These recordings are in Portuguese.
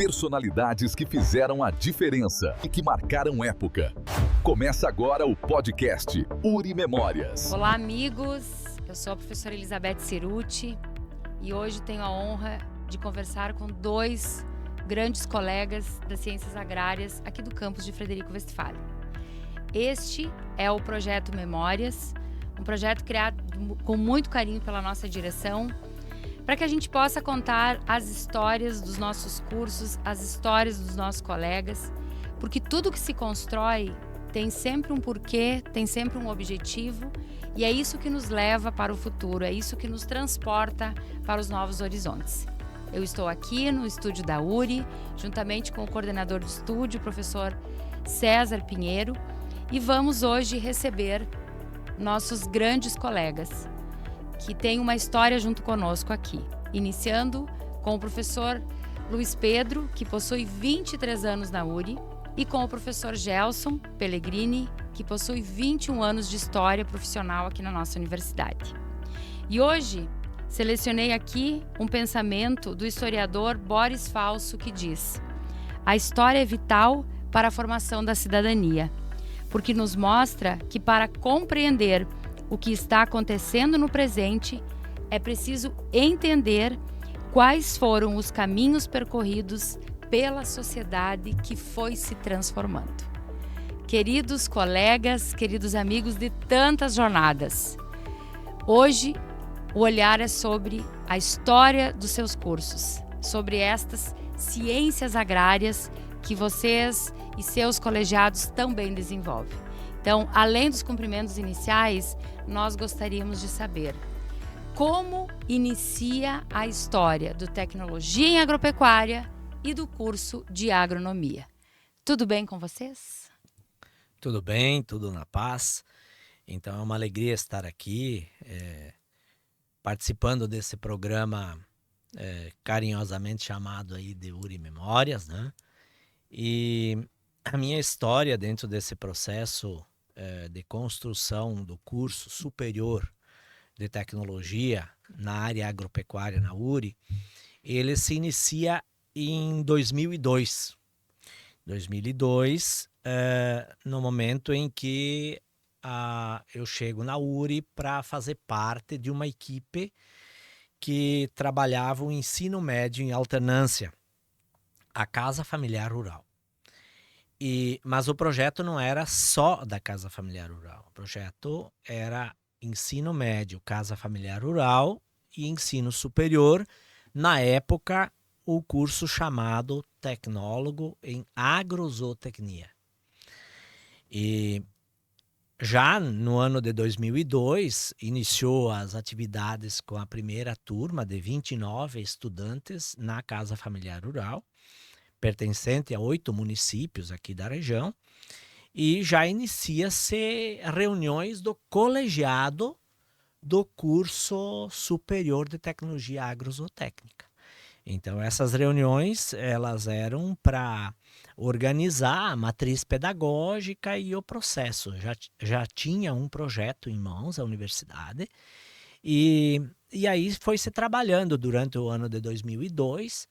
Personalidades que fizeram a diferença e que marcaram época. Começa agora o podcast URI Memórias. Olá, amigos. Eu sou a professora Elizabeth Cerutti e hoje tenho a honra de conversar com dois grandes colegas das ciências agrárias aqui do campus de Frederico Westphalen. Este é o projeto Memórias, um projeto criado com muito carinho pela nossa direção, para que a gente possa contar as histórias dos nossos cursos, as histórias dos nossos colegas, porque tudo que se constrói tem sempre um porquê, tem sempre um objetivo, e é isso que nos leva para o futuro, é isso que nos transporta para os novos horizontes. Eu estou aqui no estúdio da URI, juntamente com o coordenador do estúdio, o professor César Pinheiro, e vamos hoje receber nossos grandes colegas, que têm uma história junto conosco aqui. Iniciando com o professor Luiz Pedro, que possui 23 anos na URI, e com o professor Gelson Pellegrini, que possui 21 anos de história profissional aqui na nossa universidade. E hoje, selecionei aqui um pensamento do historiador Boris Falso, que diz: a história é vital para a formação da cidadania, porque nos mostra que para compreender o que está acontecendo no presente, é preciso entender quais foram os caminhos percorridos pela sociedade que foi se transformando. Queridos colegas, queridos amigos de tantas jornadas, hoje o olhar é sobre a história dos seus cursos, sobre estas ciências agrárias que vocês e seus colegiados também desenvolvem. Então, além dos cumprimentos iniciais, nós gostaríamos de saber como inicia a história do Tecnologia em Agropecuária e do curso de Agronomia. Tudo bem com vocês? Tudo bem, tudo na paz. Então é uma alegria estar aqui participando desse programa carinhosamente chamado aí de URI Memórias, né? E a minha história dentro desse processo de construção do curso superior de tecnologia na área agropecuária na URI, ele se inicia em 2002. 2002, no momento em que eu chego na URI para fazer parte de uma equipe que trabalhava o ensino médio em alternância, a Casa Familiar Rural. Mas o projeto não era só da Casa Familiar Rural. O projeto era ensino médio, Casa Familiar Rural e ensino superior. Na época, o curso chamado Tecnólogo em Agrozootecnia. E já no ano de 2002, iniciou as atividades com a primeira turma de 29 estudantes na Casa Familiar Rural, pertencente a 8 municípios aqui da região, e já inicia-se reuniões do colegiado do curso superior de tecnologia agrozootecnica. Então essas reuniões elas eram para organizar a matriz pedagógica e o processo. Já tinha um projeto em mãos a universidade e aí foi se trabalhando durante o ano de 2002.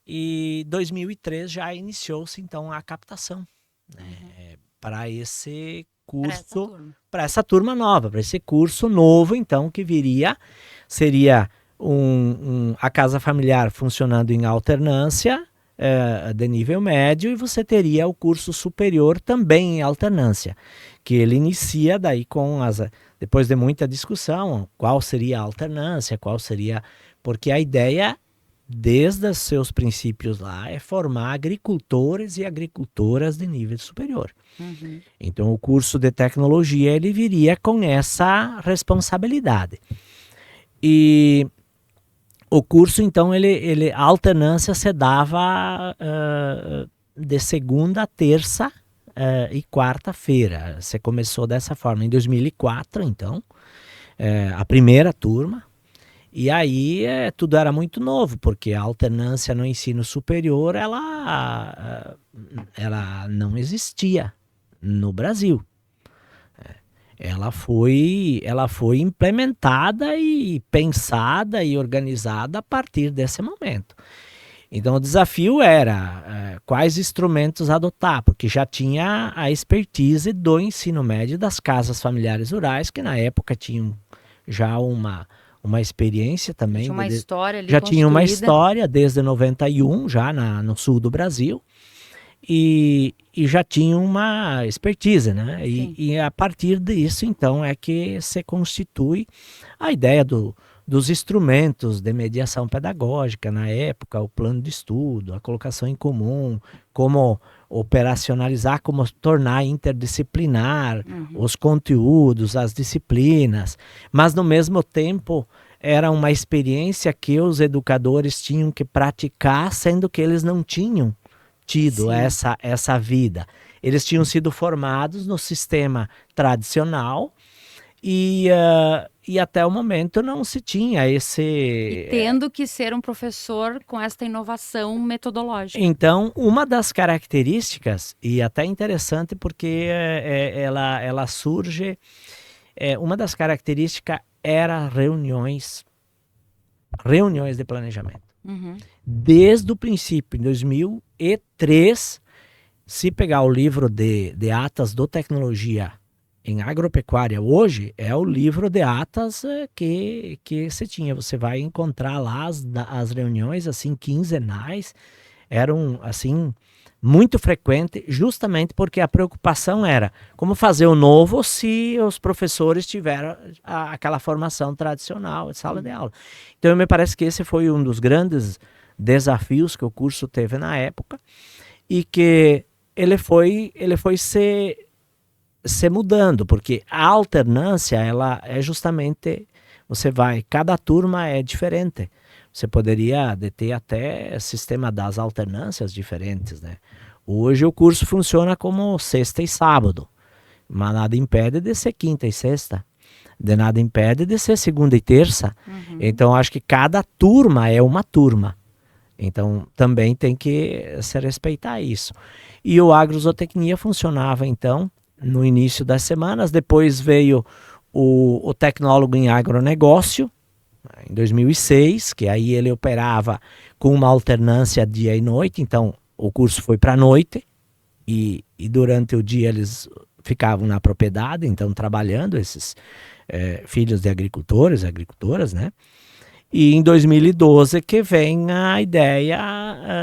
E 2003 já iniciou-se então a captação, né, para esse curso, para essa turma nova, para esse curso novo então que seria a casa familiar funcionando em alternância de nível médio, e você teria o curso superior também em alternância, que ele inicia daí depois de muita discussão, qual seria a alternância, porque a ideia desde os seus princípios lá é formar agricultores e agricultoras de nível superior. Então o curso de tecnologia ele viria com essa responsabilidade. E o curso então a alternância se dava de segunda, terça e quarta-feira. Você começou dessa forma em 2004, então, a primeira turma. E aí tudo era muito novo, porque a alternância no ensino superior ela não existia no Brasil. Ela foi implementada e pensada e organizada a partir desse momento. Então o desafio era quais instrumentos adotar, porque já tinha a expertise do ensino médio das casas familiares rurais, que na época tinham já uma experiência também. Tinha uma história ali já tinha uma construída. história desde 91, já no sul do Brasil, e já tinha uma expertise, né? E a partir disso, então, é que se constitui a ideia dos instrumentos de mediação pedagógica na época, o plano de estudo, a colocação em comum, como operacionalizar, como tornar interdisciplinar os conteúdos, as disciplinas, mas no mesmo tempo era uma experiência que os educadores tinham que praticar, sendo que eles não tinham tido essa vida. Eles tinham sido formados no sistema tradicional e até o momento não se tinha esse... E tendo que ser um professor com esta inovação metodológica. Então, uma das características, e até interessante porque ela surge, uma das características era reuniões de planejamento. Desde o princípio, em 2003, se pegar o livro de atas do Tecnologia em Agropecuária hoje, é o livro de atas que se tinha. Você vai encontrar lá as reuniões assim quinzenais, eram assim muito frequentes, justamente porque a preocupação era como fazer o novo se os professores tiveram aquela formação tradicional de sala de aula. Então, me parece que esse foi um dos grandes desafios que o curso teve na época e que ele foi se mudando, porque a alternância, ela é justamente, cada turma é diferente. Você poderia ter até sistema das alternâncias diferentes, né? Hoje o curso funciona como sexta e sábado, mas nada impede de ser quinta e sexta, de nada impede de ser segunda e terça. Então acho que cada turma é uma turma. Então também tem que se respeitar isso. E o agrozootecnia funcionava então no início das semanas, depois veio o tecnólogo em agronegócio, em 2006, que aí ele operava com uma alternância dia e noite, então o curso foi para a noite e durante o dia eles ficavam na propriedade, então trabalhando, esses filhos de agricultores, agricultoras, né? E em 2012 que vem a ideia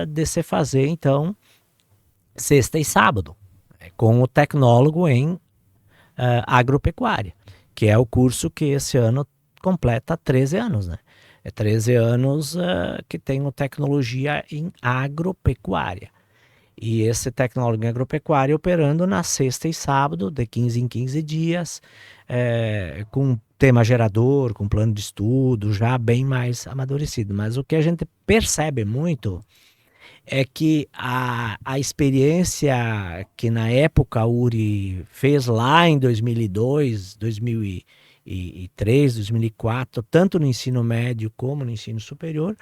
de se fazer, então, sexta e sábado, com o tecnólogo em agropecuária, que é o curso que esse ano completa 13 anos, né? É 13 anos que tem o tecnologia em agropecuária. E esse tecnólogo em agropecuária operando na sexta e sábado, de 15 em 15 dias, com tema gerador, com plano de estudo, já bem mais amadurecido. Mas o que a gente percebe muito é que a experiência que na época a URI fez lá em 2002, 2003, 2004, tanto no ensino médio como no ensino superior,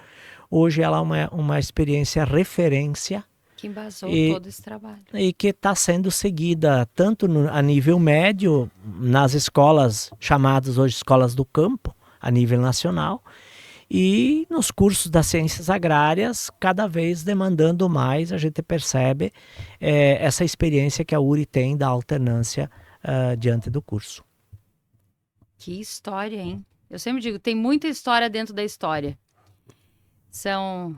hoje ela é uma experiência referência que embasou todo esse trabalho. E que está sendo seguida tanto a nível médio, nas escolas chamadas hoje escolas do campo, a nível nacional, e nos cursos das ciências agrárias, cada vez demandando mais, a gente percebe essa experiência que a URI tem da alternância diante do curso. Que história, hein? Eu sempre digo, tem muita história dentro da história. São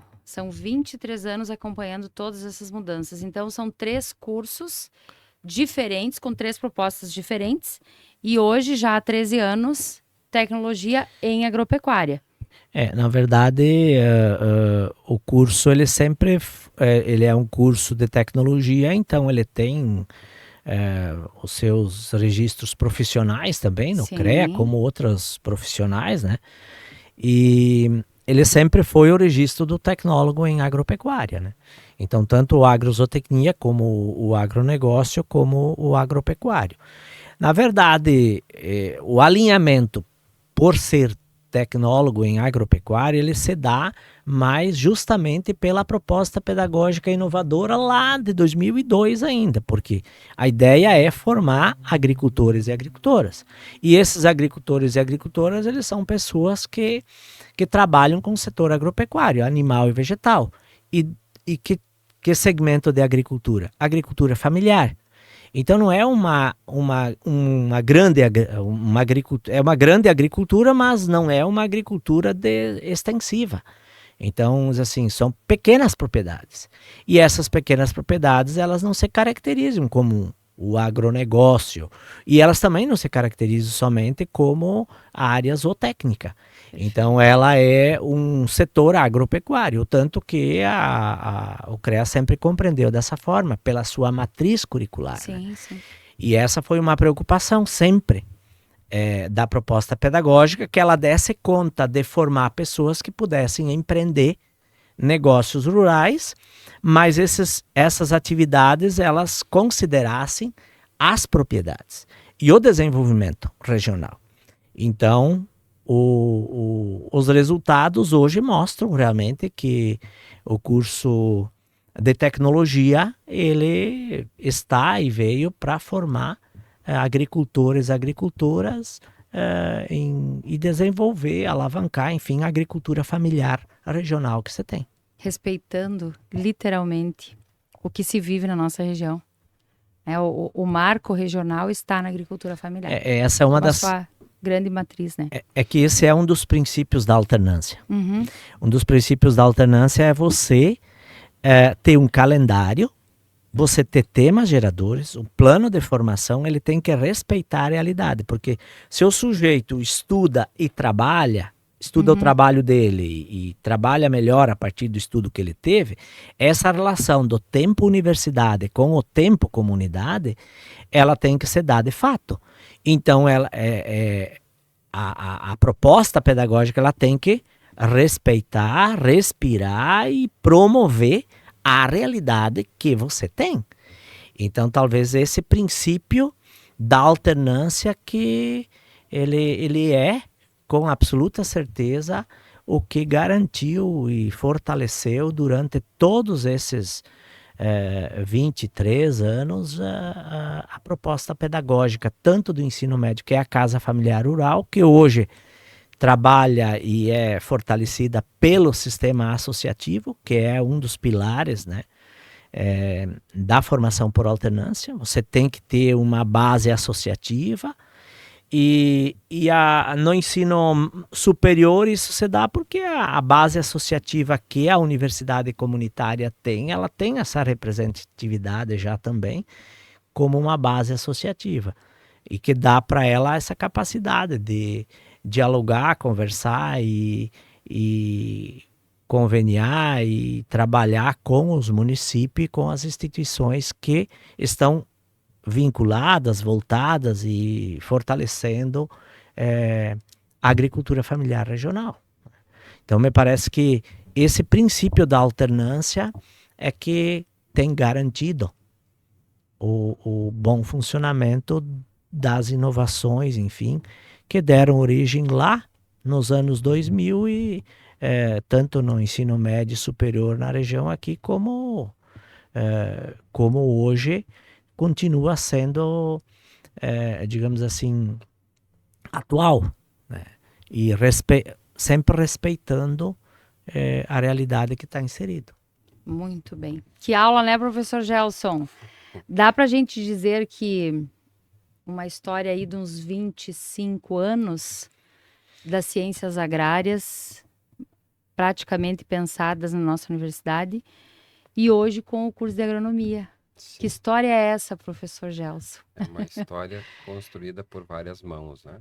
23 anos acompanhando todas essas mudanças. Então, são 3 cursos diferentes, com 3 propostas diferentes. E hoje, já há 13 anos, tecnologia em agropecuária. Na verdade, o curso, ele sempre ele é um curso de tecnologia, então ele tem os seus registros profissionais também, no CREA, como outros profissionais, né? E ele sempre foi o registro do tecnólogo em agropecuária, né? Então, tanto o agrozootecnia, como o agronegócio, como o agropecuário. Na verdade, o alinhamento, por ser tecnólogo em agropecuária, ele se dá mais justamente pela proposta pedagógica inovadora lá de 2002 ainda, porque a ideia é formar agricultores e agricultoras. E esses agricultores e agricultoras, eles são pessoas que trabalham com o setor agropecuário, animal e vegetal, e que segmento de agricultura? Agricultura familiar. Então não é uma grande agricultura, é uma grande agricultura, mas não é uma agricultura extensiva. Então, assim, são pequenas propriedades. E essas pequenas propriedades, elas não se caracterizam como o agronegócio. E elas também não se caracterizam somente como área zootécnica. Então, ela é um setor agropecuário, tanto que o CREA sempre compreendeu dessa forma, pela sua matriz curricular. Sim, né? sim. E essa foi uma preocupação sempre da proposta pedagógica, que ela desse conta de formar pessoas que pudessem empreender negócios rurais, mas essas atividades elas considerassem as propriedades e o desenvolvimento regional. Então, os resultados hoje mostram realmente que o curso de tecnologia ele está e veio para formar agricultores e agricultoras e desenvolver, alavancar, enfim, a agricultura familiar regional que você tem. Respeitando literalmente o que se vive na nossa região. O marco regional está na agricultura familiar. Essa é uma das... sua grande matriz, né? É que esse é um dos princípios da alternância. Uhum. Um dos princípios da alternância é você ter um calendário, você ter temas geradores, o plano de formação, ele tem que respeitar a realidade, porque se o sujeito estuda e trabalha, estuda o trabalho dele e trabalha melhor a partir do estudo que ele teve, essa relação do tempo universidade com o tempo comunidade, ela tem que ser dada de fato. Então, a proposta pedagógica ela tem que respeitar, respirar e promover a realidade que você tem. Então, talvez esse princípio da alternância que ele é, com absoluta certeza, o que garantiu e fortaleceu durante todos esses 23 anos a proposta pedagógica, tanto do ensino médio, que é a Casa Familiar Rural, que hoje trabalha e é fortalecida pelo sistema associativo, que é um dos pilares, né, da formação por alternância. Você tem que ter uma base associativa e no ensino superior isso se dá porque a base associativa que a universidade comunitária tem, ela tem essa representatividade já também como uma base associativa e que dá para ela essa capacidade de dialogar, conversar e conveniar e trabalhar com os municípios e com as instituições que estão vinculadas, voltadas e fortalecendo a agricultura familiar regional. Então, me parece que esse princípio da alternância é que tem garantido o bom funcionamento das inovações, enfim, que deram origem lá nos anos 2000 e tanto no ensino médio e superior na região aqui como hoje continua sendo, digamos assim, atual, né? E sempre respeitando a realidade que está inserido. Muito bem. Que aula, né, professor Gelson? Dá para a gente dizer que uma história aí de uns 25 anos das ciências agrárias praticamente pensadas na nossa universidade e hoje com o curso de agronomia. Sim. Que história é essa, professor Gelson? É uma história construída por várias mãos, né?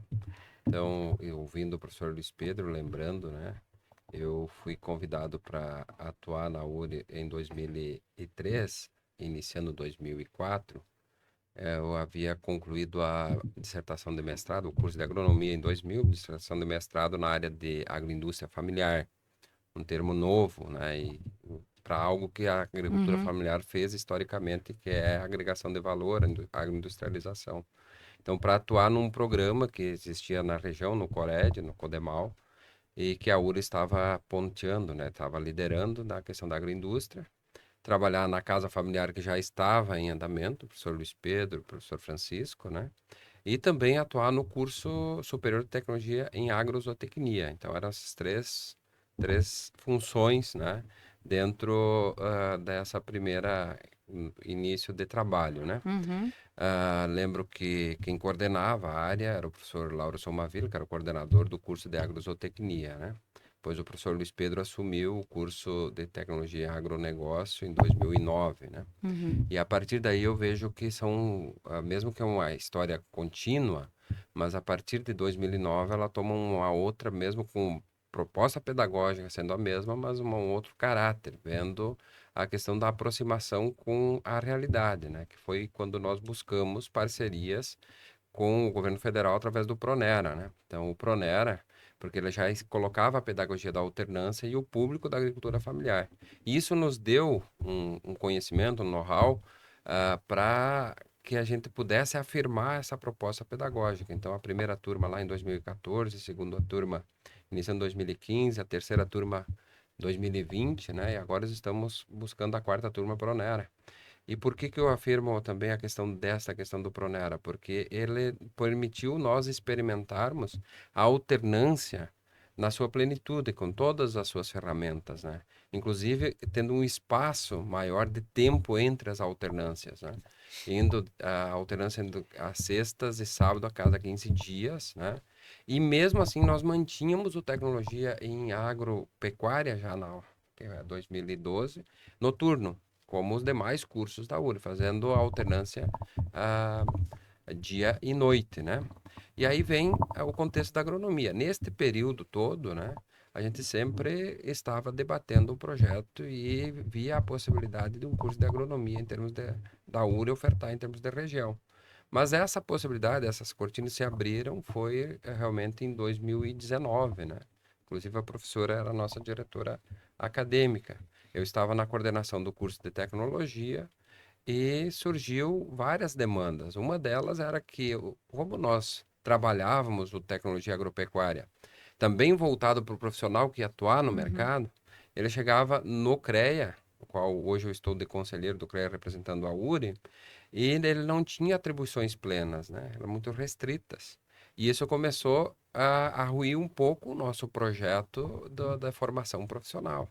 Então, eu ouvindo o professor Luiz Pedro, lembrando, né? Eu fui convidado para atuar na URI em 2003, iniciando 2004. Eu havia concluído a dissertação de mestrado, o curso de agronomia em 2000, dissertação de mestrado na área de agroindústria familiar, um termo novo, né? E para algo que a agricultura familiar fez historicamente, que é a agregação de valor, a agroindustrialização. Então, para atuar num programa que existia na região, no CORED, no CODEMAL, e que a URI estava ponteando, né? Estava liderando na questão da agroindústria, trabalhar na casa familiar que já estava em andamento, o professor Luiz Pedro, o professor Francisco, né? E também atuar no curso superior de tecnologia em agrozootecnia. Então, eram essas três funções, né? dentro dessa primeira início de trabalho, né? Uhum. Lembro que quem coordenava a área era o professor Lauro Somaville, que era o coordenador do curso de agrozootecnia, né? Depois o professor Luiz Pedro assumiu o curso de tecnologia e agronegócio em 2009, né? Uhum. E a partir daí eu vejo que são, mesmo que é uma história contínua, mas a partir de 2009 ela toma uma outra, mesmo com proposta pedagógica sendo a mesma, mas um outro caráter, vendo a questão da aproximação com a realidade, né? Que foi quando nós buscamos parcerias com o governo federal através do Pronera, né? Então, o Pronera, porque ele já colocava a pedagogia da alternância e o público da agricultura familiar. E isso nos deu um conhecimento, um know-how, para que a gente pudesse afirmar essa proposta pedagógica. Então, a primeira turma lá em 2014, a segunda turma iniciando em 2015, a terceira turma 2020, né? E agora estamos buscando a quarta turma Pronera. E por que que eu afirmo também a questão dessa questão do Pronera? Porque ele permitiu nós experimentarmos a alternância na sua plenitude, com todas as suas ferramentas, né? Inclusive tendo um espaço maior de tempo entre as alternâncias, né? Indo a alternância indo às sextas e sábado a cada 15 dias, né? E mesmo assim nós mantínhamos o tecnologia em agropecuária já na 2012, noturno, como os demais cursos da URI, fazendo a alternância dia e noite, né? E aí vem o contexto da agronomia. Neste período todo, né, a gente sempre estava debatendo o projeto e via a possibilidade de um curso de agronomia em termos da URI ofertar em termos de região. Mas essa possibilidade, essas cortinas se abriram, foi realmente em 2019, né? Inclusive a professora era a nossa diretora acadêmica. Eu estava na coordenação do curso de tecnologia e surgiu várias demandas. Uma delas era que, como nós trabalhávamos o tecnologia agropecuária, também voltado para o profissional que ia atuar no Uhum. mercado, ele chegava no CREA, o qual hoje eu estou de conselheiro do CREA representando a URI, e ele não tinha atribuições plenas, né? Eram muito restritas. E isso começou a ruir um pouco o nosso projeto da formação profissional.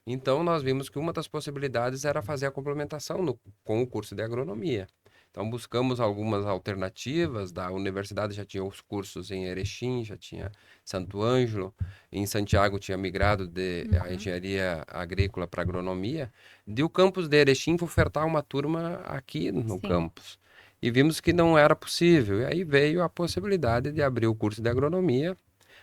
Então, nós vimos que uma das possibilidades era fazer a complementação com o curso de agronomia. Então, buscamos algumas alternativas. Da universidade já tinha os cursos em Erechim, já tinha Santo Ângelo. Em Santiago tinha migrado de a Uhum. engenharia agrícola para agronomia. De o campus de Erechim ofertar uma turma aqui no Sim. campus. E vimos que não era possível. E aí veio a possibilidade de abrir o curso de agronomia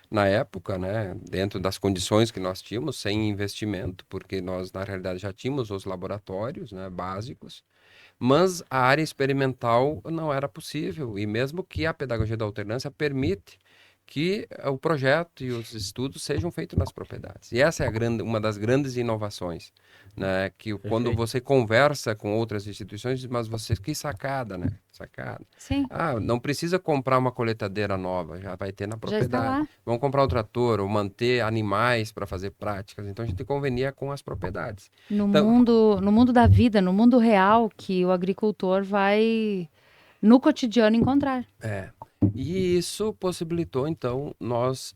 na época, né, dentro das condições que nós tínhamos, sem investimento, porque nós, na realidade, já tínhamos os laboratórios, né, básicos, mas a área experimental não era possível, e mesmo que a pedagogia da alternância permite que o projeto e os estudos sejam feitos nas propriedades. E essa é uma das grandes inovações, né? Que quando Perfeito. você conversa com outras instituições, diz, mas você, que sacada, né? Sacada. Sim. Não precisa comprar uma coletadeira nova, já vai ter na Já está propriedade. lá. Vamos comprar um trator ou manter animais para fazer práticas. Então a gente convenia com as propriedades. Então, No mundo da vida, no mundo real, que o agricultor vai, no cotidiano, encontrar. E isso possibilitou, então, nós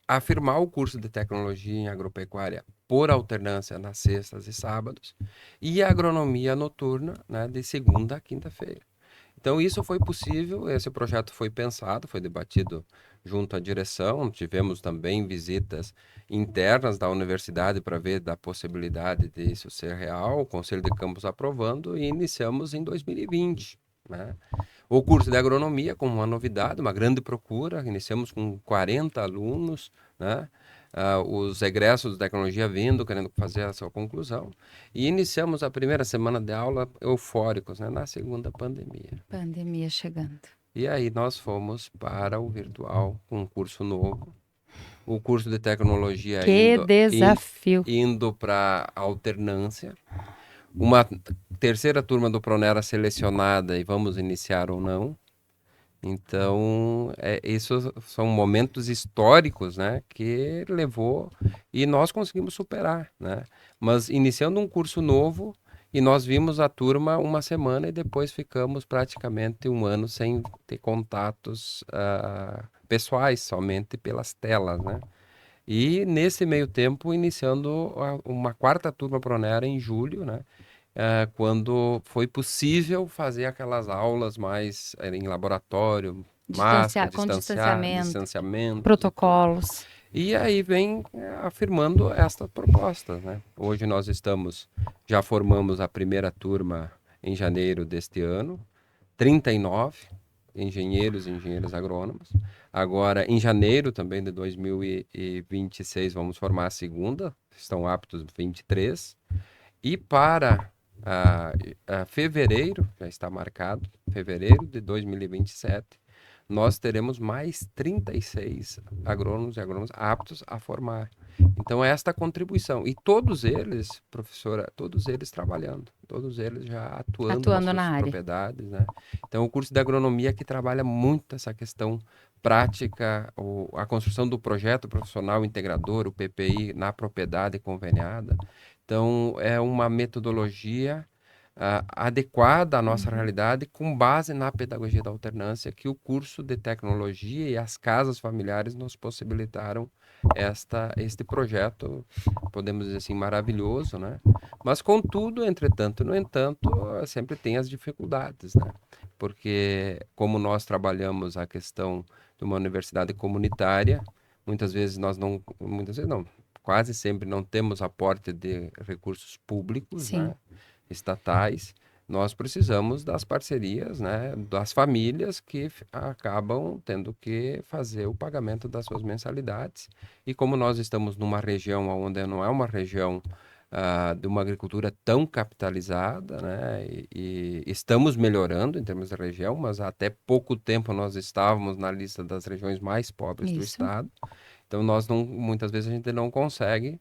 afirmar o curso de tecnologia em agropecuária por alternância nas sextas e sábados e a agronomia noturna, né, de segunda a quinta-feira. Então, isso foi possível, esse projeto foi pensado, foi debatido junto à direção, tivemos também visitas internas da universidade para ver da possibilidade disso ser real, o Conselho de Campus aprovando e iniciamos em 2020, né? O curso de agronomia, como uma novidade, uma grande procura, iniciamos com 40 alunos, né? Os egressos de tecnologia vindo, querendo fazer a sua conclusão. E iniciamos a primeira semana de aula eufóricos, né? Na segunda pandemia. Pandemia chegando. E aí nós fomos para o virtual, com um curso novo. O curso de tecnologia Que desafio. indo para alternância. Uma terceira turma do Pronera selecionada e vamos iniciar ou não. Então, isso são momentos históricos, né, que levou e nós conseguimos superar, né? Mas iniciando um curso novo e nós vimos a turma uma semana e depois ficamos praticamente um ano sem ter contatos pessoais, somente pelas telas, né? E nesse meio tempo, iniciando uma quarta turma Pronera em julho, né? Quando foi possível fazer aquelas aulas mais em laboratório, máscara, Com distanciamento, distanciamento e tudo. protocolos. E aí vem afirmando estas propostas, né? Hoje nós já formamos a primeira turma em janeiro deste ano, 39 engenheiros e engenheiras agrônomos. Agora, em janeiro também de 2026, vamos formar a segunda, estão aptos 23. E para fevereiro, já está marcado, fevereiro de 2027, nós teremos mais 36 agrônomos e agrônomas aptos a formar. Então, esta contribuição. E todos eles, professora, todos eles trabalhando, todos eles já atuando nas suas Na área. propriedades, né? Então, o curso de agronomia que trabalha muito essa questão prática, a construção do projeto profissional integrador, o PPI, na propriedade conveniada. Então, é uma metodologia adequada à nossa realidade, com base na pedagogia da alternância, que o curso de tecnologia e as casas familiares nos possibilitaram este projeto, podemos dizer assim, maravilhoso, né? Mas, contudo, entretanto, no entanto, sempre tem as dificuldades, né? Porque, como nós trabalhamos a questão de uma universidade comunitária, muitas vezes não, quase sempre não temos aporte de recursos públicos, Sim. né, estatais. Nós precisamos das parcerias, né, das famílias que acabam tendo que fazer o pagamento das suas mensalidades. E como nós estamos numa região onde não é uma região de uma agricultura tão capitalizada, né, e estamos melhorando em termos de região, mas até pouco tempo nós estávamos na lista das regiões mais pobres do estado. Então, muitas vezes a gente não consegue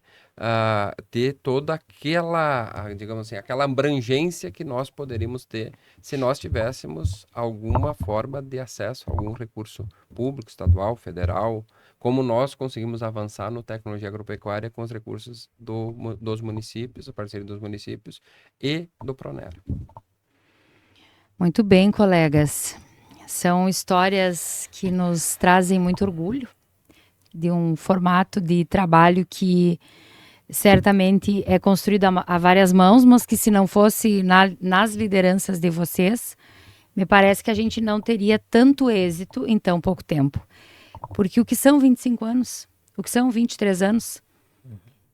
ter toda aquela, digamos assim, aquela abrangência que nós poderíamos ter se nós tivéssemos alguma forma de acesso a algum recurso público, estadual, federal, como nós conseguimos avançar no tecnologia agropecuária com os recursos dos municípios, a parceria dos municípios e do Pronera. Muito bem, colegas. São histórias que nos trazem muito orgulho de um formato de trabalho que certamente é construído a várias mãos, mas que se não fosse nas lideranças de vocês, me parece que a gente não teria tanto êxito em tão pouco tempo. Porque o que são 25 anos? O que são 23 anos?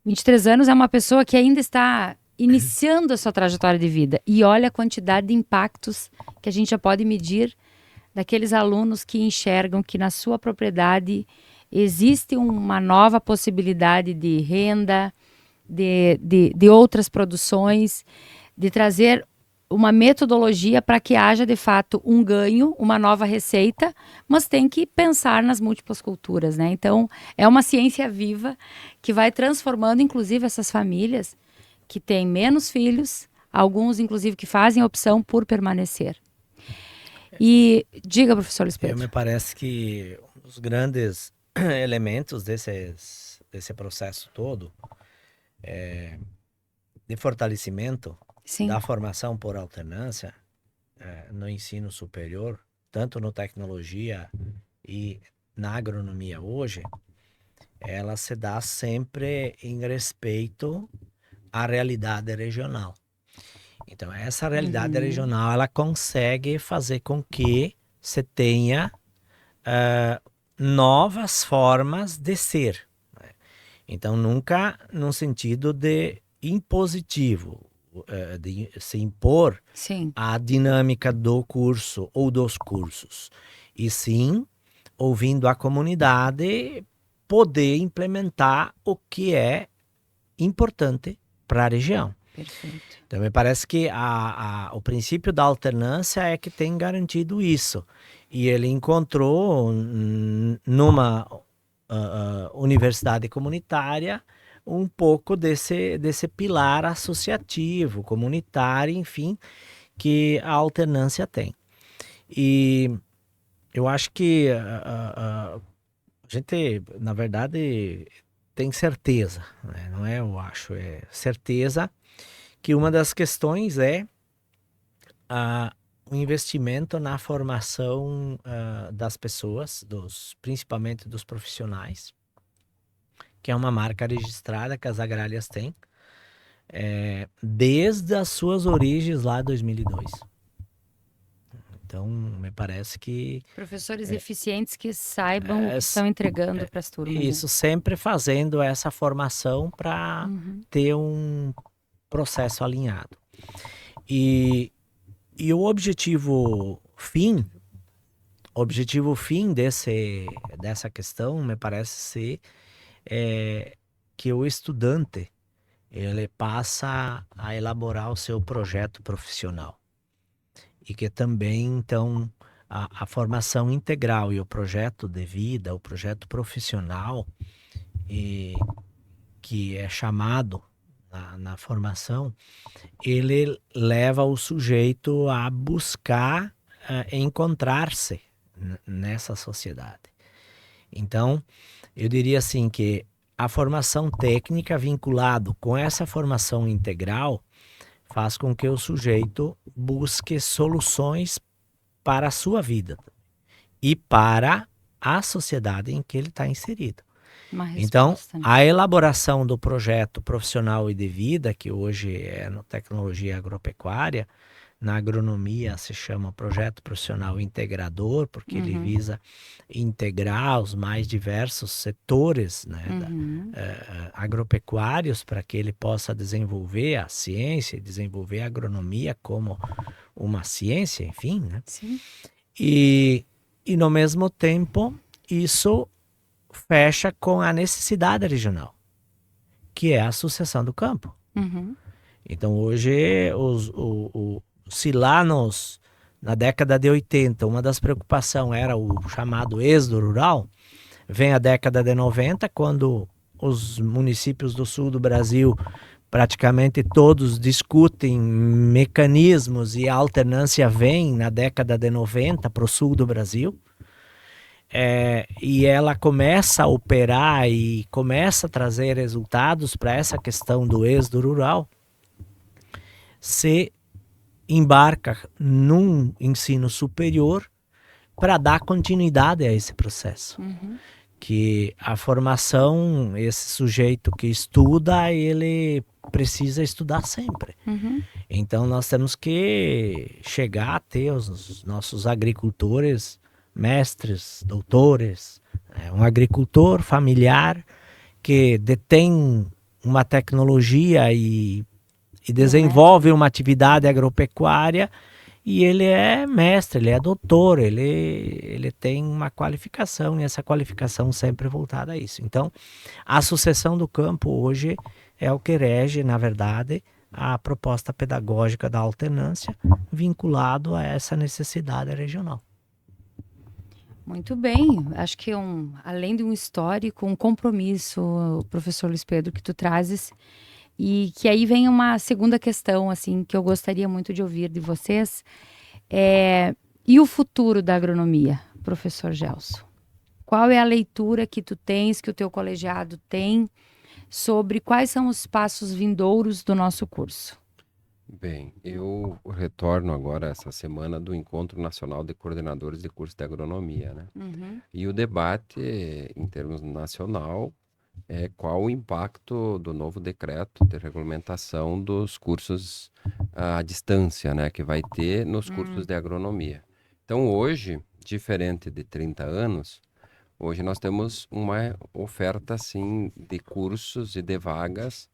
23 anos é uma pessoa que ainda está iniciando a sua trajetória de vida. E olha a quantidade de impactos que a gente já pode medir daqueles alunos que enxergam que na sua propriedade existe uma nova possibilidade de renda, de outras produções, de trazer uma metodologia para que haja de fato um ganho, uma nova receita, mas tem que pensar nas múltiplas culturas, né? Então, é uma ciência viva que vai transformando, inclusive, essas famílias que têm menos filhos, alguns, inclusive, que fazem a opção por permanecer. E diga, professor Luiz Pedro. Me parece que os grandes elementos desse processo todo de fortalecimento da formação por alternância no ensino superior, tanto no tecnologia e na agronomia hoje, ela se dá sempre em respeito à realidade regional. Então, essa realidade regional, ela consegue fazer com que se tenha novas formas de ser. Né? Então, nunca num sentido de impositivo, de se impor a dinâmica do curso ou dos cursos. E sim, ouvindo a comunidade, poder implementar o que é importante para a região. Perfeito. Então, me parece que o princípio da alternância é que tem garantido isso. E ele encontrou numa universidade comunitária um pouco desse pilar associativo, comunitário, enfim, que a alternância tem. E eu acho que a gente, na verdade, tem certeza, né? Não é eu acho, é certeza que uma das questões é o investimento na formação das pessoas, principalmente dos profissionais, que é uma marca registrada que as agrárias têm, desde as suas origens lá em 2002. Então, me parece que Professores eficientes que saibam o que estão entregando para as turmas. isso, sempre fazendo essa formação para ter um processo alinhado. E o objetivo fim dessa questão me parece ser que o estudante ele passa a elaborar o seu projeto profissional e que também então a formação integral e o projeto de vida, o projeto profissional que é chamado na formação, ele leva o sujeito a buscar encontrar-se nessa sociedade. Então, eu diria assim que a formação técnica vinculado com essa formação integral faz com que o sujeito busque soluções para a sua vida e para a sociedade em que ele está inserido. Então, a elaboração do projeto profissional e de vida, que hoje é na tecnologia agropecuária, na agronomia se chama projeto profissional integrador, porque ele visa integrar os mais diversos setores, né, agropecuários, para que ele possa desenvolver a ciência, desenvolver a agronomia como uma ciência, enfim, né? Sim. E no mesmo tempo, isso fecha com a necessidade regional, que é a sucessão do campo. Então, hoje, se lá na década de 80, uma das preocupações era o chamado êxodo rural, vem a década de 90, quando os municípios do sul do Brasil, praticamente todos discutem mecanismos e a alternância vem na década de 90 para o sul do Brasil. E ela começa a operar e começa a trazer resultados para essa questão do êxodo rural, se embarca num ensino superior para dar continuidade a esse processo. Que a formação, esse sujeito que estuda, ele precisa estudar sempre. Então nós temos que chegar a ter os nossos agricultores, mestres, doutores, um agricultor familiar que detém uma tecnologia e desenvolve uma atividade agropecuária e ele é mestre, ele é doutor, ele tem uma qualificação e essa qualificação sempre voltada a isso. Então, a sucessão do campo hoje é o que rege, na verdade, a proposta pedagógica da alternância vinculado a essa necessidade regional. Muito bem, acho que além de um histórico, um compromisso, professor Luiz Pedro, que tu trazes, e que aí vem uma segunda questão, assim, que eu gostaria muito de ouvir de vocês, e o futuro da agronomia, professor Gelson? Qual é a leitura que tu tens, que o teu colegiado tem, sobre quais são os passos vindouros do nosso curso? Bem, eu retorno agora essa semana do Encontro Nacional de Coordenadores de Curso de Agronomia, né? E o debate, em termos nacional, é qual o impacto do novo decreto de regulamentação dos cursos à distância, né, que vai ter nos cursos de agronomia. Então, hoje, diferente de 30 anos, hoje nós temos uma oferta, assim, de cursos e de vagas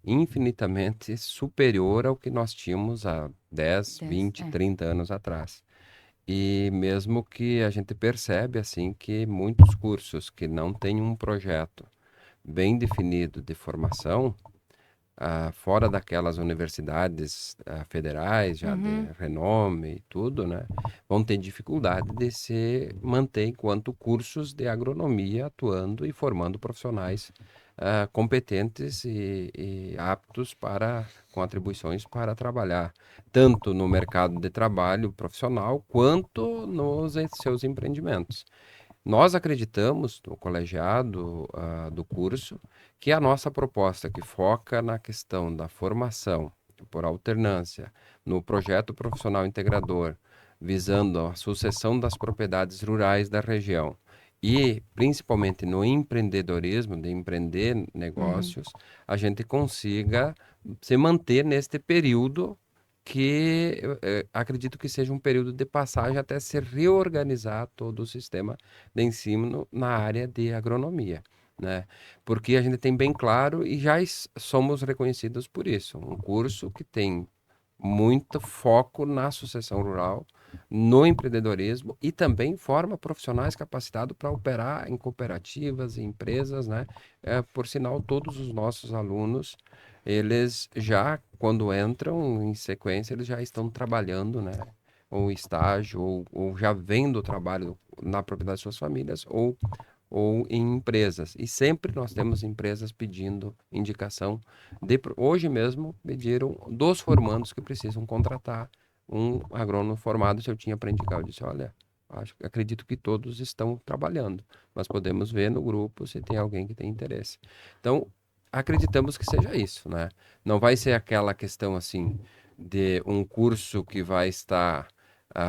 infinitamente superior ao que nós tínhamos há 10, 20, 30 anos atrás. E mesmo que a gente percebe, assim, que muitos cursos que não têm um projeto bem definido de formação, fora daquelas universidades federais, já de renome e tudo, né, vão ter dificuldade de se manter enquanto cursos de agronomia atuando e formando profissionais competentes e aptos com atribuições para trabalhar, tanto no mercado de trabalho profissional, quanto nos seus empreendimentos. Nós acreditamos, no colegiado do curso, que a nossa proposta, que foca na questão da formação por alternância, no projeto profissional integrador, visando a sucessão das propriedades rurais da região, e principalmente no empreendedorismo, de empreender negócios, a gente consiga se manter neste período que acredito que seja um período de passagem até se reorganizar todo o sistema de ensino na área de agronomia, né? Porque a gente tem bem claro e já somos reconhecidos por isso, um curso que tem muito foco na sucessão rural, no empreendedorismo e também forma profissionais capacitados para operar em cooperativas e empresas, né? Por sinal, todos os nossos alunos, eles já, quando entram em sequência, eles já estão trabalhando, né? Ou estágio, ou já vendo o trabalho na propriedade de suas famílias, ou em empresas. E sempre nós temos empresas pedindo indicação. Hoje mesmo pediram dos formandos que precisam contratar um agrônomo formado. Se eu tinha para indicar, eu disse, olha, acredito que todos estão trabalhando, mas podemos ver no grupo se tem alguém que tem interesse. Então, acreditamos que seja isso, né? Não vai ser aquela questão assim de um curso que vai estar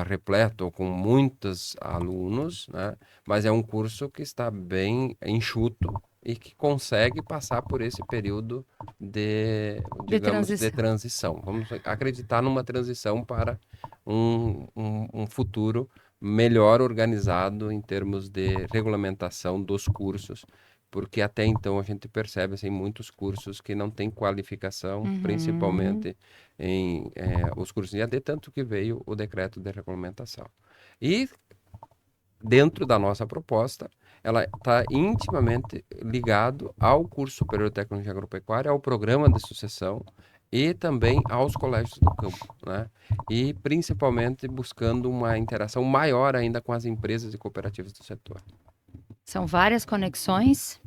repleto com muitos alunos, né? Mas é um curso que está bem enxuto e que consegue passar por esse período digamos, de transição. Vamos acreditar numa transição para um futuro melhor organizado em termos de regulamentação dos cursos, porque até então a gente percebe assim, muitos cursos que não têm qualificação, principalmente em os cursos de AD, tanto que veio o decreto de regulamentação. E dentro da nossa proposta, ela está intimamente ligado ao curso superior de tecnologia agropecuária, ao programa de sucessão e também aos colégios do campo, né? E principalmente buscando uma interação maior ainda com as empresas e cooperativas do setor. São várias conexões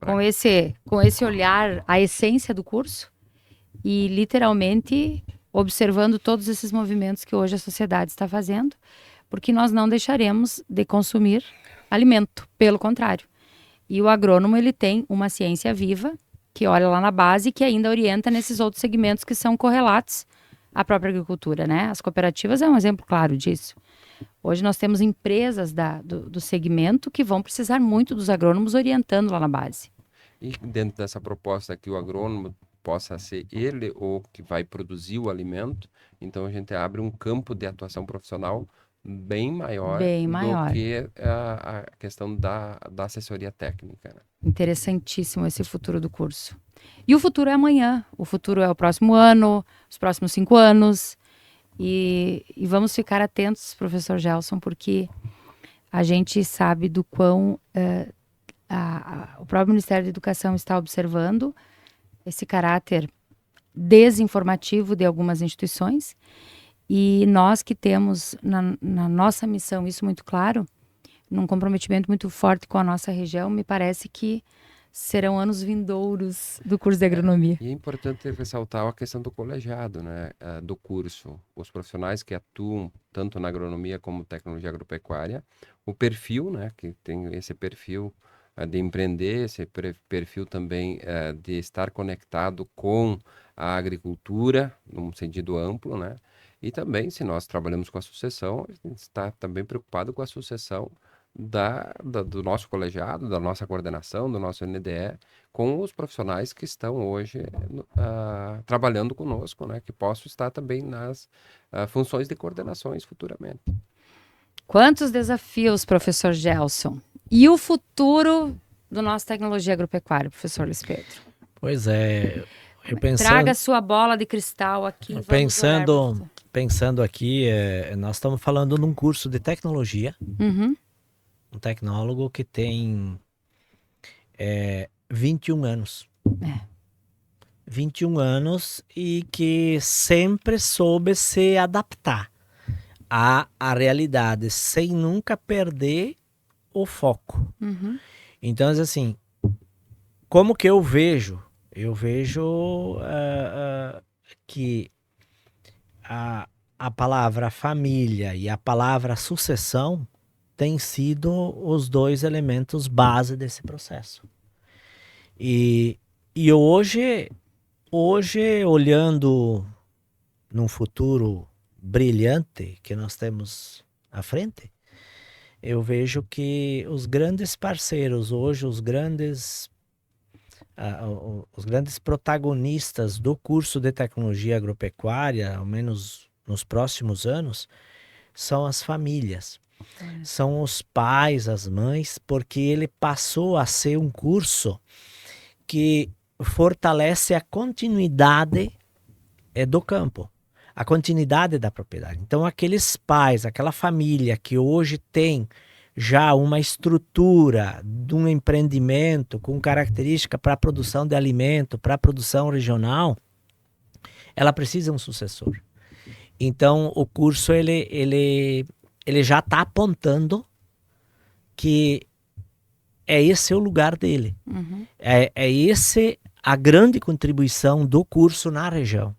com esse olhar, a essência do curso e literalmente observando todos esses movimentos que hoje a sociedade está fazendo, porque nós não deixaremos de consumir alimento, pelo contrário. E o agrônomo, ele tem uma ciência viva, que olha lá na base e que ainda orienta nesses outros segmentos que são correlatos à própria agricultura, né? As cooperativas é um exemplo claro disso. Hoje nós temos empresas do segmento que vão precisar muito dos agrônomos orientando lá na base. E dentro dessa proposta que o agrônomo possa ser ele o que vai produzir o alimento, então a gente abre um campo de atuação profissional bem maior do que a questão da assessoria técnica, né? Interessantíssimo esse futuro do curso. E o futuro é amanhã, o futuro é o próximo ano, os próximos 5 anos. E vamos ficar atentos, professor Gelson, porque a gente sabe do quão o próprio Ministério da Educação está observando esse caráter desinformativo de algumas instituições. E nós que temos na nossa missão isso muito claro, num comprometimento muito forte com a nossa região, me parece que serão anos vindouros do curso de agronomia. E é importante ressaltar a questão do colegiado, né, do curso. Os profissionais que atuam tanto na agronomia como tecnologia agropecuária, o perfil, né, que tem esse perfil de empreender, esse perfil também de estar conectado com a agricultura, num sentido amplo, né? E também, se nós trabalhamos com a sucessão, a gente está também preocupado com a sucessão do nosso colegiado, da nossa coordenação, do nosso NDE, com os profissionais que estão hoje trabalhando conosco, né? Que possam estar também nas funções de coordenações futuramente. Quantos desafios, professor Gelson? E o futuro do nosso tecnologia agropecuária, professor Luiz Pedro? Pois é, Traga sua bola de cristal aqui. Pensando aqui, nós estamos falando de um curso de tecnologia, um tecnólogo que tem 21 anos. 21 anos e que sempre soube se adaptar à realidade, sem nunca perder o foco. Então, assim, como que eu vejo? Eu vejo que a palavra família e a palavra sucessão têm sido os dois elementos base desse processo. E hoje, olhando num futuro brilhante que nós temos à frente, eu vejo que os grandes parceiros hoje, os grandes protagonistas do curso de tecnologia agropecuária, ao menos nos próximos anos, são as famílias. São os pais, as mães, porque ele passou a ser um curso que fortalece a continuidade do campo, a continuidade da propriedade. Então, aqueles pais, aquela família que hoje tem já uma estrutura de um empreendimento com característica para a produção de alimento, para a produção regional, ela precisa de um sucessor. Então, o curso ele já está apontando que esse o lugar dele. Esse a grande contribuição do curso na região.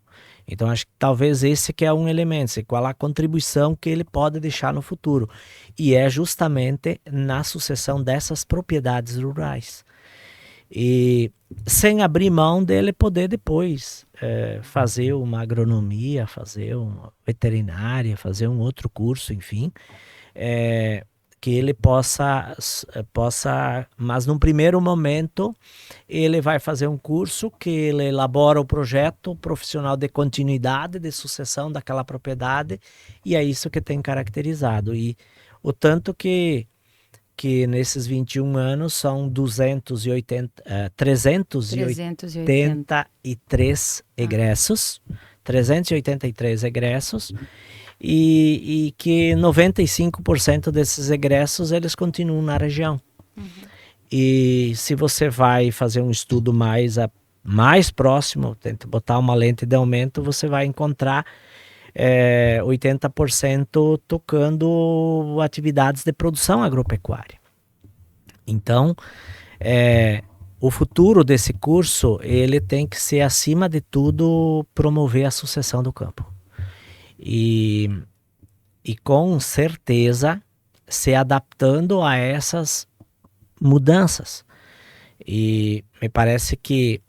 Então, acho que talvez esse que é um elemento, qual a contribuição que ele pode deixar no futuro. E é justamente na sucessão dessas propriedades rurais. E sem abrir mão dele poder depois fazer uma agronomia, fazer uma veterinária, fazer um outro curso, enfim, que ele possa, mas num primeiro momento ele vai fazer um curso que ele elabora o projeto profissional de continuidade, de sucessão daquela propriedade, e é isso que tem caracterizado. E o tanto que nesses 21 anos são 383 egressos, 383 egressos, e que 95% desses egressos eles continuam na região. E se você vai fazer um estudo mais próximo, tenta botar uma lente de aumento, você vai encontrar 80% tocando atividades de produção agropecuária. Então, o futuro desse curso, ele tem que ser, acima de tudo, promover a sucessão do campo. E com certeza se adaptando a essas mudanças. E me parece que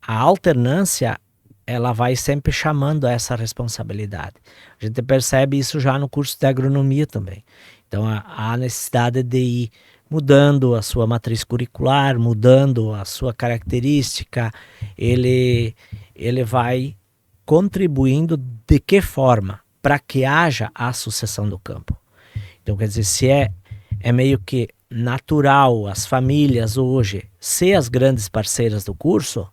a alternância ela vai sempre chamando essa responsabilidade. A gente percebe isso já no curso de agronomia também. Então há necessidade de ir mudando a sua matriz curricular, mudando a sua característica. Ele vai contribuindo de que forma? Para que haja a sucessão do campo. Então, quer dizer, se é meio que natural as famílias hoje ser as grandes parceiras do curso,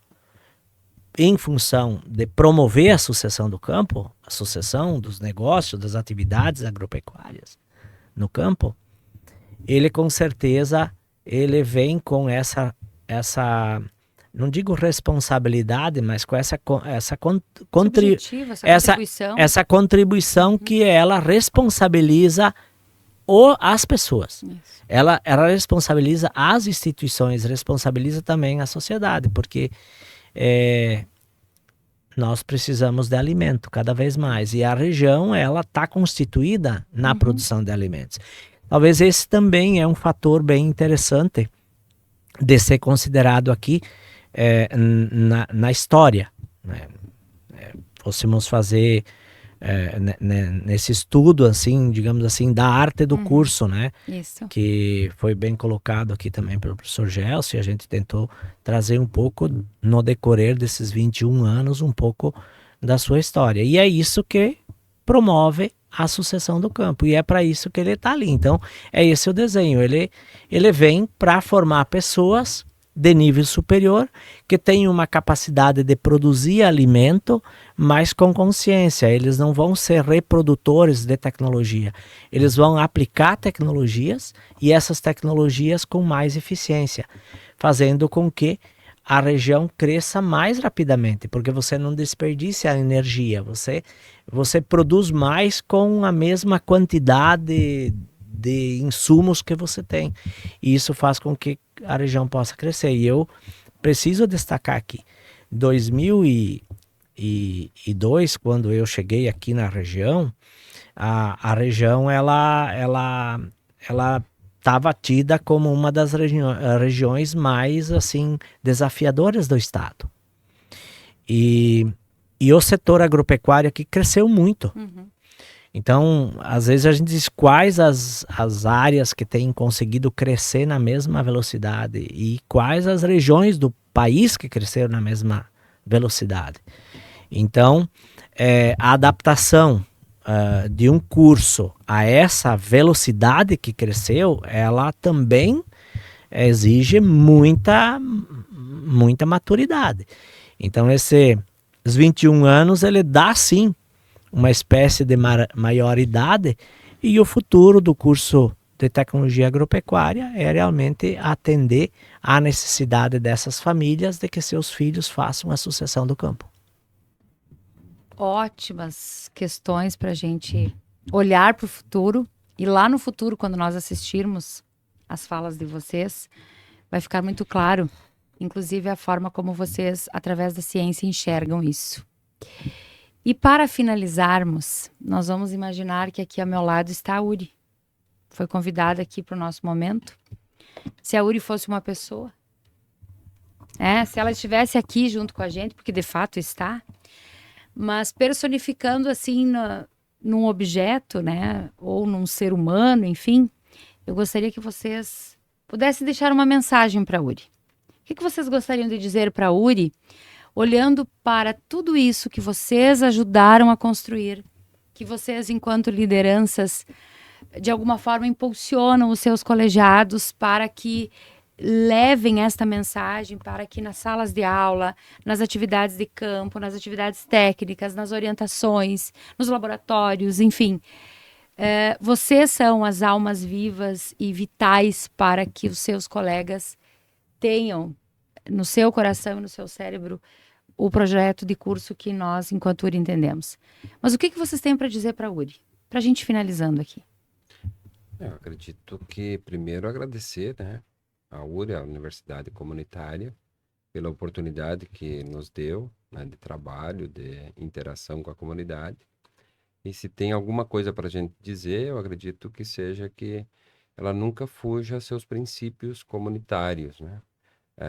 em função de promover a sucessão do campo, a sucessão dos negócios, das atividades agropecuárias no campo, ele com certeza ele vem com essa não digo responsabilidade, mas com essa contribuição que ela responsabiliza as pessoas. Ela responsabiliza as instituições, responsabiliza também a sociedade, porque nós precisamos de alimento cada vez mais, e a região ela está constituída na produção de alimentos. Talvez esse também é um fator bem interessante de ser considerado aqui na história, né? Fôssemos fazer nesse estudo, assim, digamos assim, da arte do curso, né? Isso. Que foi bem colocado aqui também pelo professor Gelson, e a gente tentou trazer um pouco, no decorrer desses 21 anos, um pouco da sua história. E é isso que promove a sucessão do campo, e é para isso que ele está ali. Então, é esse o desenho. Ele vem para formar pessoas de nível superior, que têm uma capacidade de produzir alimento, mas com consciência. Eles não vão ser reprodutores de tecnologia. Eles vão aplicar tecnologias, e essas tecnologias com mais eficiência, fazendo com que a região cresça mais rapidamente, porque você não desperdiça a energia, você produz mais com a mesma quantidade de insumos que você tem. E isso faz com que a região possa crescer. E eu preciso destacar aqui, 2002, quando eu cheguei aqui na região, a região ela estava tida como uma das regiões mais assim desafiadoras do estado. E o setor agropecuário aqui cresceu muito. Então, às vezes a gente diz quais as áreas que têm conseguido crescer na mesma velocidade e quais as regiões do país que cresceram na mesma velocidade. Então, a adaptação de um curso a essa velocidade que cresceu, ela também exige muita maturidade. Então, esses 21 anos, ele dá sim uma espécie de maioridade, e o futuro do curso de tecnologia agropecuária é realmente atender à necessidade dessas famílias de que seus filhos façam a sucessão do campo. Ótimas questões para a gente olhar para o futuro, e lá no futuro, quando nós assistirmos as falas de vocês, vai ficar muito claro, inclusive a forma como vocês, através da ciência, enxergam isso. E para finalizarmos, nós vamos imaginar que aqui ao meu lado está a Uri. Foi convidada aqui para o nosso momento. Se a Uri fosse uma pessoa, se ela estivesse aqui junto com a gente, porque de fato está, mas personificando assim num objeto, né, ou num ser humano, enfim, eu gostaria que vocês pudessem deixar uma mensagem para a Uri. O que vocês gostariam de dizer para a Uri, olhando para tudo isso que vocês ajudaram a construir, que vocês, enquanto lideranças, de alguma forma impulsionam os seus colegiados para que levem esta mensagem, para que nas salas de aula, nas atividades de campo, nas atividades técnicas, nas orientações, nos laboratórios, enfim, vocês são as almas vivas e vitais para que os seus colegas tenham no seu coração e no seu cérebro o projeto de curso que nós, enquanto URI, entendemos. Mas o que vocês têm para dizer para a URI? Para a gente finalizando aqui. Eu acredito que, primeiro, agradecer, né, a URI, a Universidade Comunitária, pela oportunidade que nos deu, né, de trabalho, de interação com a comunidade. E se tem alguma coisa para a gente dizer, eu acredito que seja que ela nunca fuja a seus princípios comunitários, né?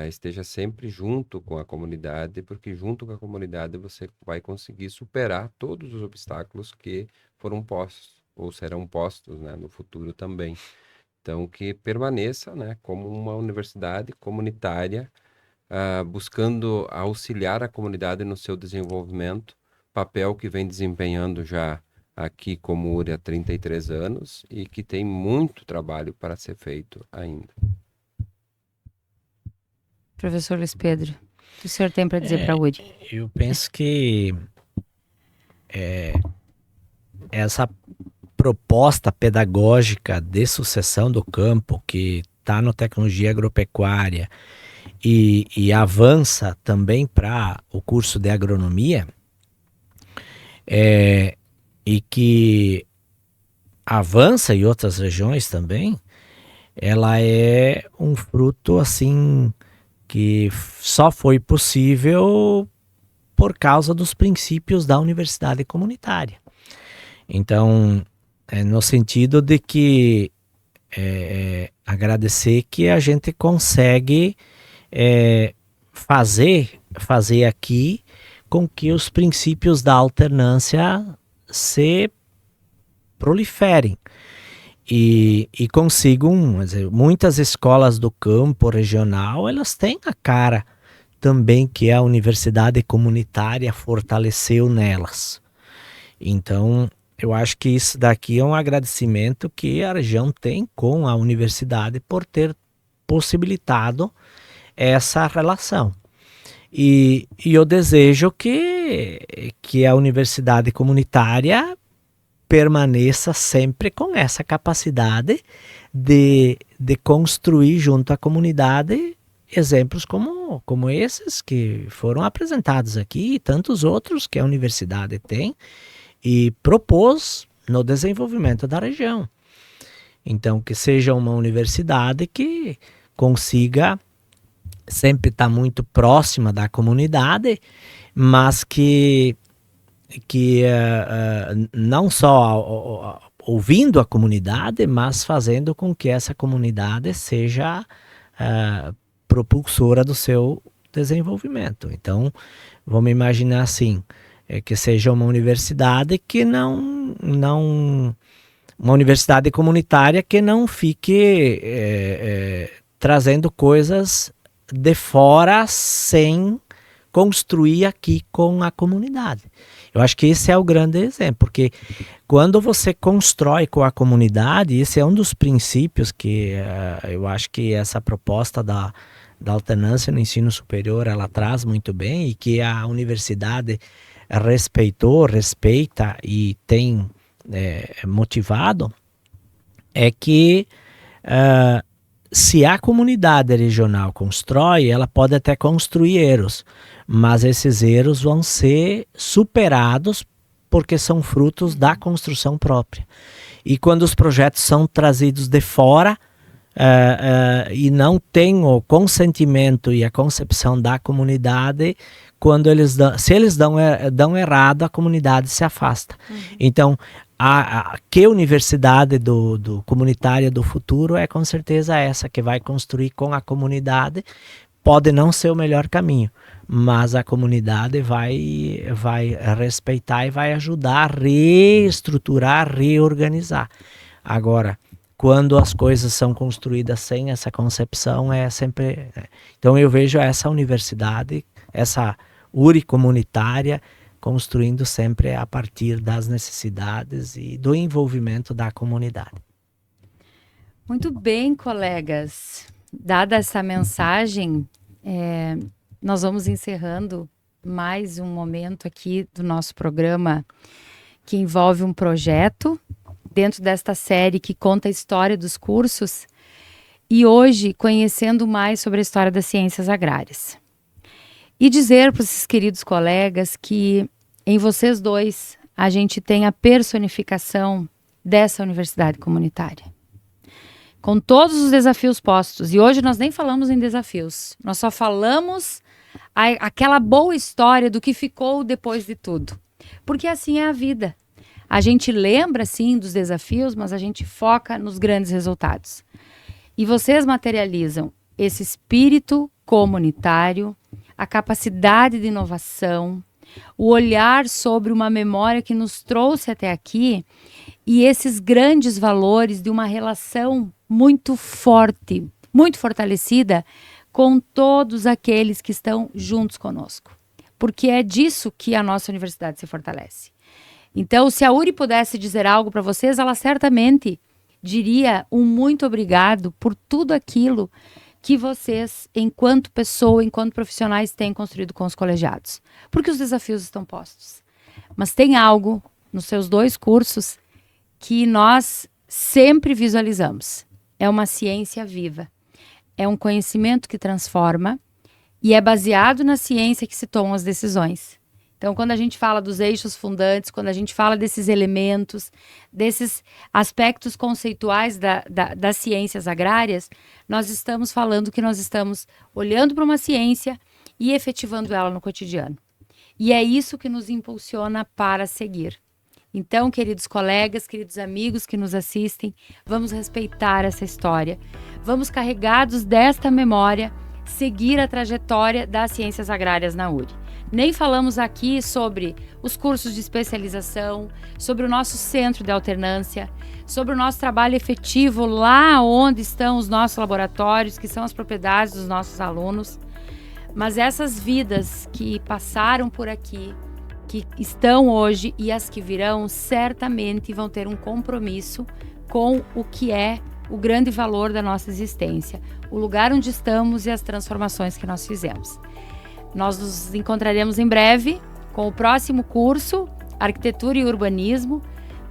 Esteja sempre junto com a comunidade, porque junto com a comunidade você vai conseguir superar todos os obstáculos que foram postos ou serão postos, né, no futuro também. Então, que permaneça, né, como uma universidade comunitária, buscando auxiliar a comunidade no seu desenvolvimento, papel que vem desempenhando já aqui como URI há 33 anos e que tem muito trabalho para ser feito ainda. Professor Luiz Pedro, o que o senhor tem para dizer para a URI? Eu penso que essa proposta pedagógica de sucessão do campo que está no Tecnologia Agropecuária e avança também para o curso de agronomia, e que avança em outras regiões também, ela é um fruto assim que só foi possível por causa dos princípios da universidade comunitária. Então, no sentido de que agradecer que a gente consegue fazer aqui com que os princípios da alternância se proliferem e consigam, muitas escolas do campo regional, elas têm a cara também que a universidade comunitária fortaleceu nelas. Então, eu acho que isso daqui é um agradecimento que a região tem com a universidade por ter possibilitado essa relação. E eu desejo que a universidade comunitária permaneça sempre com essa capacidade de construir junto à comunidade exemplos como esses que foram apresentados aqui e tantos outros que a universidade tem e propôs no desenvolvimento da região. Então, que seja uma universidade que consiga sempre estar muito próxima da comunidade, mas que não só ouvindo a comunidade, mas fazendo com que essa comunidade seja propulsora do seu desenvolvimento. Então, vamos imaginar assim, que seja uma universidade que uma universidade comunitária que não fique trazendo coisas de fora sem construir aqui com a comunidade. Eu acho que esse é o grande exemplo, porque quando você constrói com a comunidade, esse é um dos princípios que eu acho que essa proposta da alternância no ensino superior, ela traz muito bem, e que a universidade respeita e tem motivado, é que se a comunidade regional constrói, ela pode até construir erros, mas esses erros vão ser superados porque são frutos da construção própria. E quando os projetos são trazidos de fora e não tem o consentimento e a concepção da comunidade, se eles dão errado, a comunidade se afasta. Então, que universidade comunitária do futuro é com certeza essa, que vai construir com a comunidade. Pode não ser o melhor caminho, mas a comunidade vai respeitar e vai ajudar a reestruturar, reorganizar. Agora, quando as coisas são construídas sem essa concepção, é sempre... Então eu vejo essa universidade, essa URI comunitária, construindo sempre a partir das necessidades e do envolvimento da comunidade. Muito bem, colegas. Dada essa mensagem, nós vamos encerrando mais um momento aqui do nosso programa que envolve um projeto dentro desta série que conta a história dos cursos, e hoje conhecendo mais sobre a história das ciências agrárias. E dizer para esses queridos colegas que em vocês dois a gente tem a personificação dessa universidade comunitária. Com todos os desafios postos, e hoje nós nem falamos em desafios, nós só falamos aquela boa história do que ficou depois de tudo. Porque assim é a vida. A gente lembra, sim, dos desafios, mas a gente foca nos grandes resultados. E vocês materializam esse espírito comunitário, a capacidade de inovação, o olhar sobre uma memória que nos trouxe até aqui e esses grandes valores de uma relação muito forte, muito fortalecida com todos aqueles que estão juntos conosco. Porque é disso que a nossa universidade se fortalece. Então, se a URI pudesse dizer algo para vocês, ela certamente diria um muito obrigado por tudo aquilo que vocês, enquanto pessoa, enquanto profissionais, têm construído com os colegiados. Porque os desafios estão postos. Mas tem algo nos seus 2 cursos que nós sempre visualizamos. É uma ciência viva. É um conhecimento que transforma e é baseado na ciência que se tomam as decisões. Então, quando a gente fala dos eixos fundantes, quando a gente fala desses elementos, desses aspectos conceituais das ciências agrárias, nós estamos falando que nós estamos olhando para uma ciência e efetivando ela no cotidiano. E é isso que nos impulsiona para seguir. Então, queridos colegas, queridos amigos que nos assistem, vamos respeitar essa história. Vamos, carregados desta memória, seguir a trajetória das ciências agrárias na URI. Nem falamos aqui sobre os cursos de especialização, sobre o nosso centro de alternância, sobre o nosso trabalho efetivo lá onde estão os nossos laboratórios, que são as propriedades dos nossos alunos. Mas essas vidas que passaram por aqui, que estão hoje e as que virão, certamente vão ter um compromisso com o que é o grande valor da nossa existência, o lugar onde estamos e as transformações que nós fizemos. Nós nos encontraremos em breve com o próximo curso, Arquitetura e Urbanismo,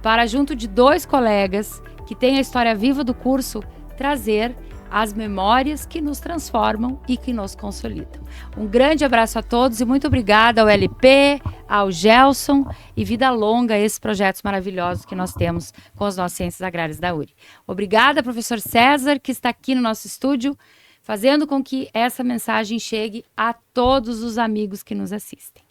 para, junto de 2 colegas que têm a história viva do curso, trazer as memórias que nos transformam e que nos consolidam. Um grande abraço a todos e muito obrigada ao LP, ao Gelson, e vida longa a esses projetos maravilhosos que nós temos com as nossas ciências agrárias da URI. Obrigada, professor César, que está aqui no nosso estúdio, fazendo com que essa mensagem chegue a todos os amigos que nos assistem.